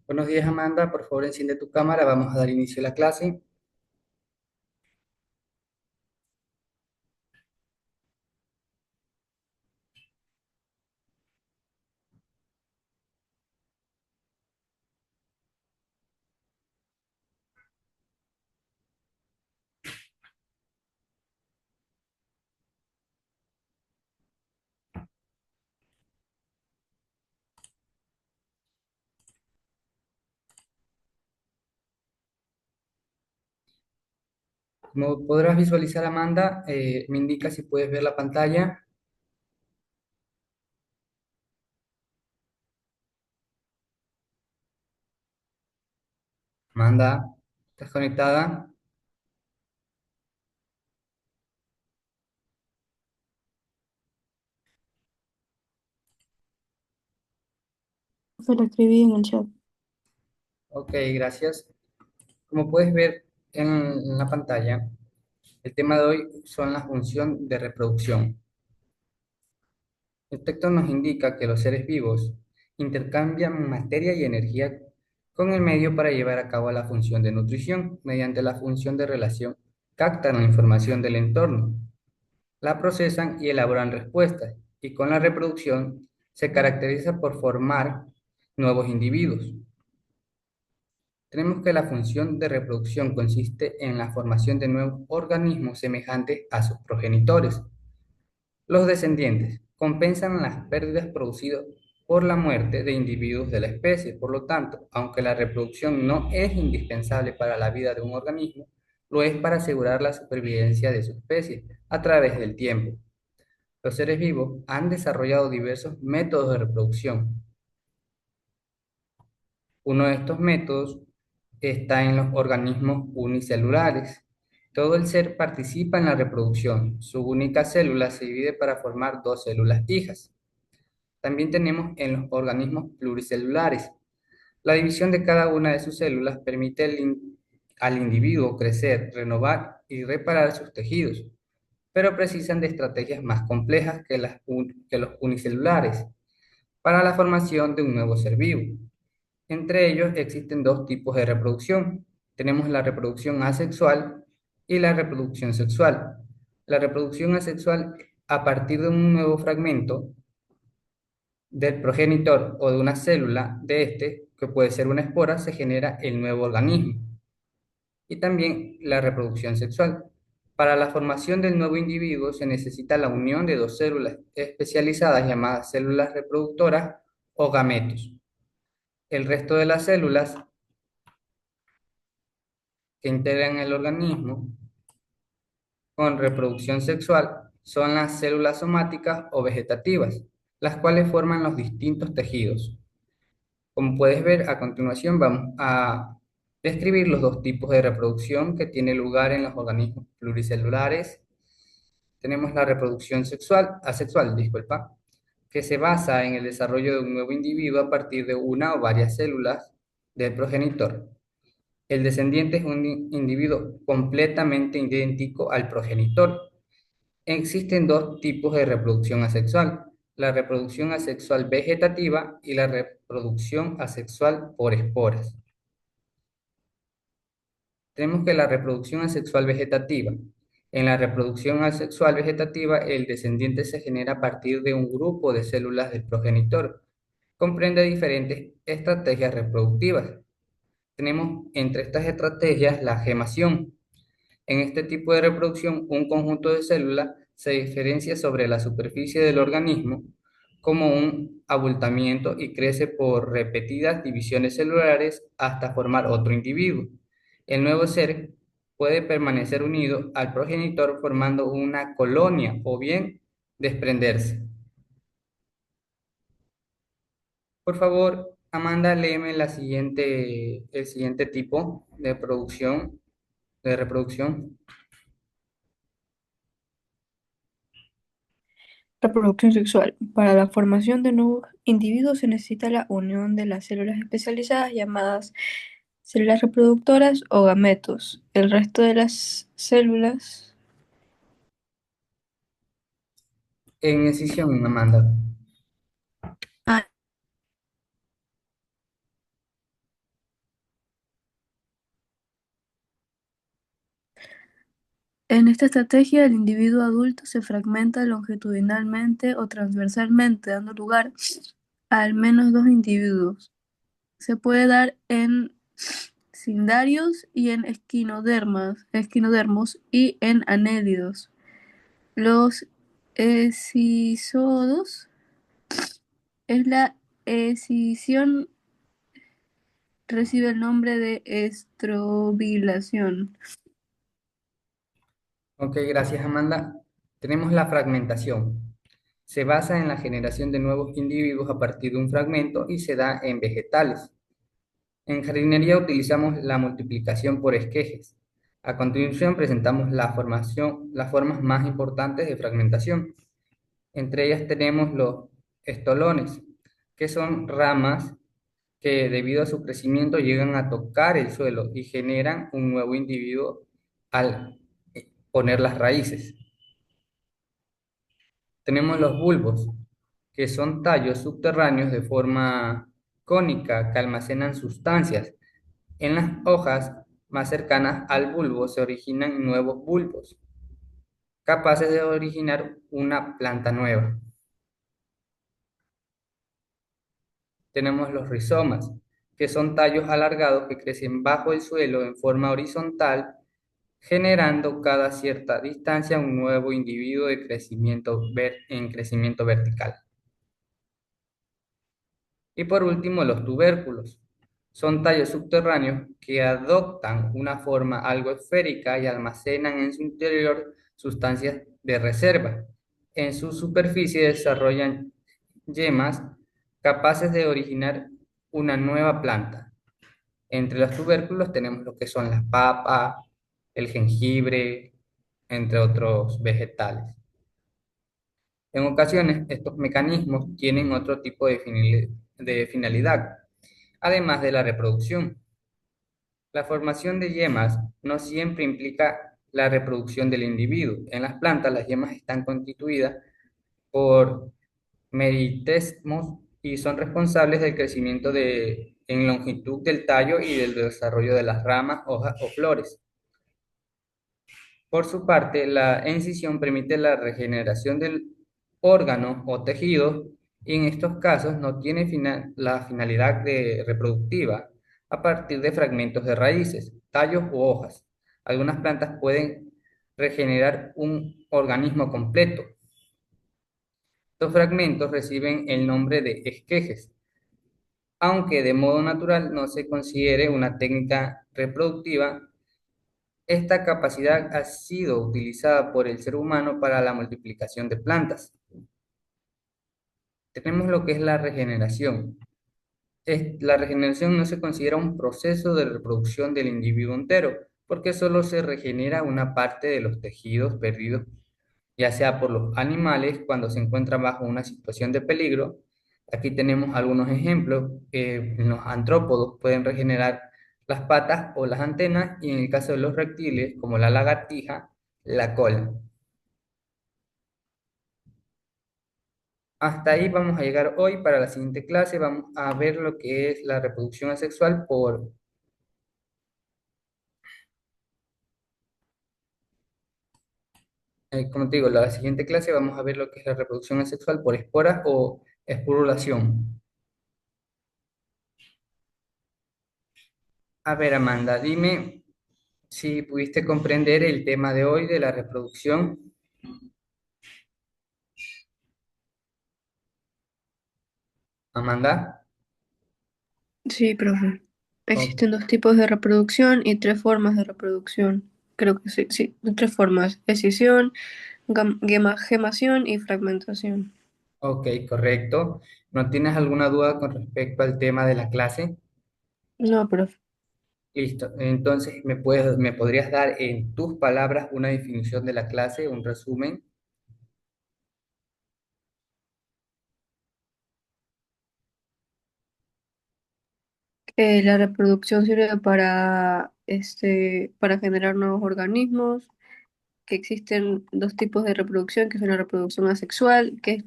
Buenos días, Amanda. Por favor, enciende tu cámara. Vamos a dar inicio a la clase. Como podrás visualizar, Amanda, me indica si puedes ver la pantalla. Amanda, ¿estás conectada? Se lo escribí en el chat. Ok, gracias. Como puedes ver en la pantalla, el tema de hoy son la función de reproducción. El texto nos indica que los seres vivos intercambian materia y energía con el medio para llevar a cabo la función de nutrición. Mediante la función de relación, captan la información del entorno, la procesan y elaboran respuestas, y con la reproducción se caracteriza por formar nuevos individuos. Tenemos que la función de reproducción consiste en la formación de nuevos organismos semejantes a sus progenitores. Los descendientes compensan las pérdidas producidas por la muerte de individuos de la especie. Por lo tanto, aunque la reproducción no es indispensable para la vida de un organismo, lo es para asegurar la supervivencia de su especie a través del tiempo. Los seres vivos han desarrollado diversos métodos de reproducción. Uno de estos métodos está en los organismos unicelulares. Todo el ser participa en la reproducción. Su única célula se divide para formar dos células hijas. También tenemos en los organismos pluricelulares. La división de cada una de sus células permite al individuo crecer, renovar y reparar sus tejidos, pero precisan de estrategias más complejas que los unicelulares para la formación de un nuevo ser vivo. Entre ellos existen dos tipos de reproducción. Tenemos la reproducción asexual y la reproducción sexual. La reproducción asexual, a partir de un nuevo fragmento del progenitor o de una célula de este, que puede ser una espora, se genera el nuevo organismo. Y también la reproducción sexual. Para la formación del nuevo individuo se necesita la unión de dos células especializadas llamadas células reproductoras o gametos. El resto de las células que integran el organismo con reproducción sexual son las células somáticas o vegetativas, las cuales forman los distintos tejidos. Como puedes ver, a continuación vamos a describir los dos tipos de reproducción que tienen lugar en los organismos pluricelulares. Tenemos la reproducción asexual, disculpa, que se basa en el desarrollo de un nuevo individuo a partir de una o varias células del progenitor. El descendiente es un individuo completamente idéntico al progenitor. Existen dos tipos de reproducción asexual: la reproducción asexual vegetativa y la reproducción asexual por esporas. Tenemos que la reproducción asexual vegetativa. En la reproducción asexual vegetativa, el descendiente se genera a partir de un grupo de células del progenitor. Comprende diferentes estrategias reproductivas. Tenemos entre estas estrategias la gemación. En este tipo de reproducción, un conjunto de células se diferencia sobre la superficie del organismo como un abultamiento y crece por repetidas divisiones celulares hasta formar otro individuo. El nuevo ser puede permanecer unido al progenitor formando una colonia o bien desprenderse. Por favor, Amanda, léeme el siguiente tipo de reproducción. Reproducción sexual. Para la formación de nuevos individuos se necesita la unión de las células especializadas llamadas células reproductoras o gametos. El resto de las células. En escisión, Amanda. Ah, En esta estrategia, el individuo adulto se fragmenta longitudinalmente o transversalmente, dando lugar a al menos dos individuos. Se puede dar en cnidarios y en esquinodermos y en anélidos. Los escisodos es la escisión recibe el nombre de estrobilación. Ok, gracias Amanda. Tenemos la fragmentación. Se basa en la generación de nuevos individuos a partir de un fragmento y se da en vegetales. En jardinería utilizamos la multiplicación por esquejes. A continuación presentamos las formas más importantes de fragmentación. Entre ellas tenemos los estolones, que son ramas que debido a su crecimiento llegan a tocar el suelo y generan un nuevo individuo al poner las raíces. Tenemos los bulbos, que son tallos subterráneos de forma cónica que almacenan sustancias. En las hojas más cercanas al bulbo se originan nuevos bulbos, capaces de originar una planta nueva. Tenemos los rizomas, que son tallos alargados que crecen bajo el suelo en forma horizontal, generando cada cierta distancia un nuevo individuo de en crecimiento vertical. Y por último, los tubérculos. Son tallos subterráneos que adoptan una forma algo esférica y almacenan en su interior sustancias de reserva. En su superficie desarrollan yemas capaces de originar una nueva planta. Entre los tubérculos tenemos lo que son las papas, el jengibre, entre otros vegetales. En ocasiones, estos mecanismos tienen otro tipo de finalidad, además de la reproducción. La formación de yemas no siempre implica la reproducción del individuo. En las plantas, las yemas están constituidas por meritesmos y son responsables del crecimiento en longitud del tallo y del desarrollo de las ramas, hojas o flores. Por su parte, la encisión permite la regeneración del órgano o tejido y en estos casos no tiene la finalidad de reproductiva a partir de fragmentos de raíces, tallos u hojas. Algunas plantas pueden regenerar un organismo completo. Estos fragmentos reciben el nombre de esquejes, aunque de modo natural no se considere una técnica reproductiva. Esta capacidad ha sido utilizada por el ser humano para la multiplicación de plantas. Tenemos lo que es la regeneración. La regeneración no se considera un proceso de reproducción del individuo entero, porque solo se regenera una parte de los tejidos perdidos, ya sea por los animales cuando se encuentran bajo una situación de peligro. Aquí tenemos algunos ejemplos. Los artrópodos pueden regenerar las patas o las antenas y en el caso de los reptiles, como la lagartija, la cola. Hasta ahí vamos a llegar hoy. Para la siguiente clase vamos a ver lo que es la reproducción asexual como te digo, la siguiente clase vamos a ver lo que es la reproducción asexual por esporas o esporulación. A ver, Amanda, dime si pudiste comprender el tema de hoy de la reproducción. Amanda, Sí, profe. o- Existen dos tipos de reproducción y tres formas de reproducción. Creo que sí, sí, tres formas: escisión, gemación y fragmentación. ok, correcto. ¿No tienes alguna duda con respecto al tema de la clase? No, profe. Listo. Entonces, me podrías dar en tus palabras una definición de la clase, un resumen? La reproducción sirve para generar nuevos organismos, que existen dos tipos de reproducción, que son la reproducción asexual, que es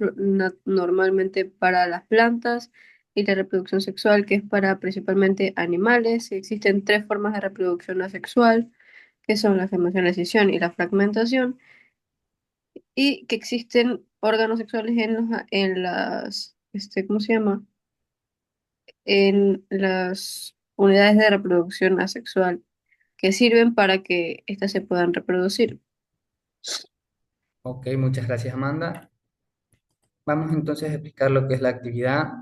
normalmente para las plantas, y la reproducción sexual, que es para principalmente animales. Existen tres formas de reproducción asexual, que son la gemación, la escisión y la fragmentación, y que existen órganos sexuales en las, ¿cómo se llama? En las unidades de reproducción asexual que sirven para que éstas se puedan reproducir. Ok, muchas gracias, Amanda. Vamos entonces a explicar lo que es la actividad.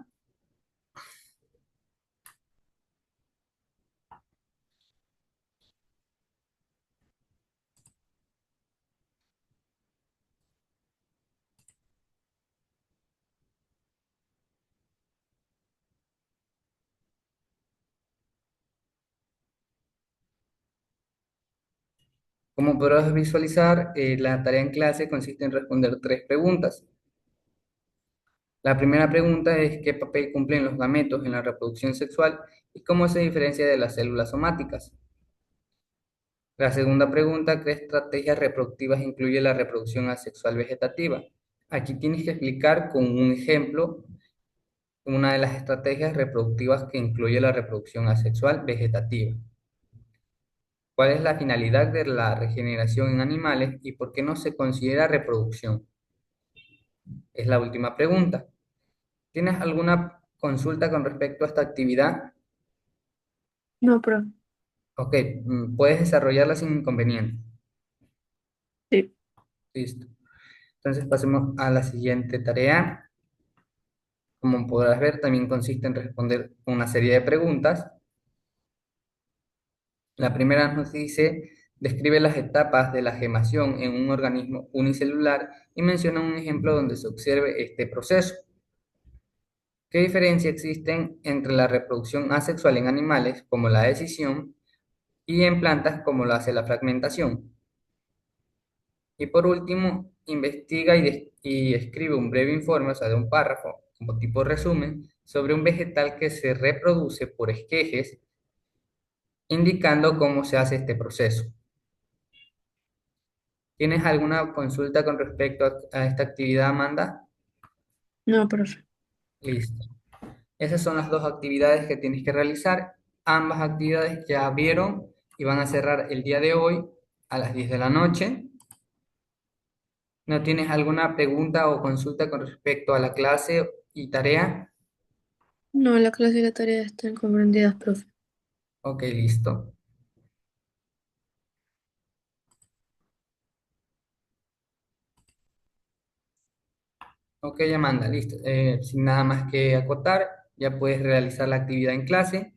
Como podrás visualizar, la tarea en clase consiste en responder tres preguntas. La primera pregunta es qué papel cumplen los gametos en la reproducción sexual y cómo se diferencia de las células somáticas. La segunda pregunta, ¿qué estrategias reproductivas incluye la reproducción asexual vegetativa? Aquí tienes que explicar con un ejemplo una de las estrategias reproductivas que incluye la reproducción asexual vegetativa. ¿Cuál es la finalidad de la regeneración en animales y por qué no se considera reproducción? Es la última pregunta. ¿Tienes alguna consulta con respecto a esta actividad? No, pero Ok, puedes desarrollarla sin inconveniente. sí. Listo. Entonces pasemos a la siguiente tarea. Como podrás ver, también consiste en responder una serie de preguntas. La primera nos dice, describe las etapas de la gemación en un organismo unicelular y menciona un ejemplo donde se observe este proceso. ¿Qué diferencia existen entre la reproducción asexual en animales, como la decisión, y en plantas, como lo hace la fragmentación? Y por último, investiga y escribe un breve informe, o sea, de un párrafo, como tipo resumen, sobre un vegetal que se reproduce por esquejes, indicando cómo se hace este proceso. ¿Tienes alguna consulta con respecto a esta actividad, Amanda? No, profe. Listo. Esas son las dos actividades que tienes que realizar. Ambas actividades ya vieron y van a cerrar el día de hoy a las 10 de la noche. ¿No tienes alguna pregunta o consulta con respecto a la clase y tarea? No, la clase y la tarea están comprendidas, profe. Ok, listo. Ok, Amanda, listo. Sin nada más que acotar, ya puedes realizar la actividad en clase.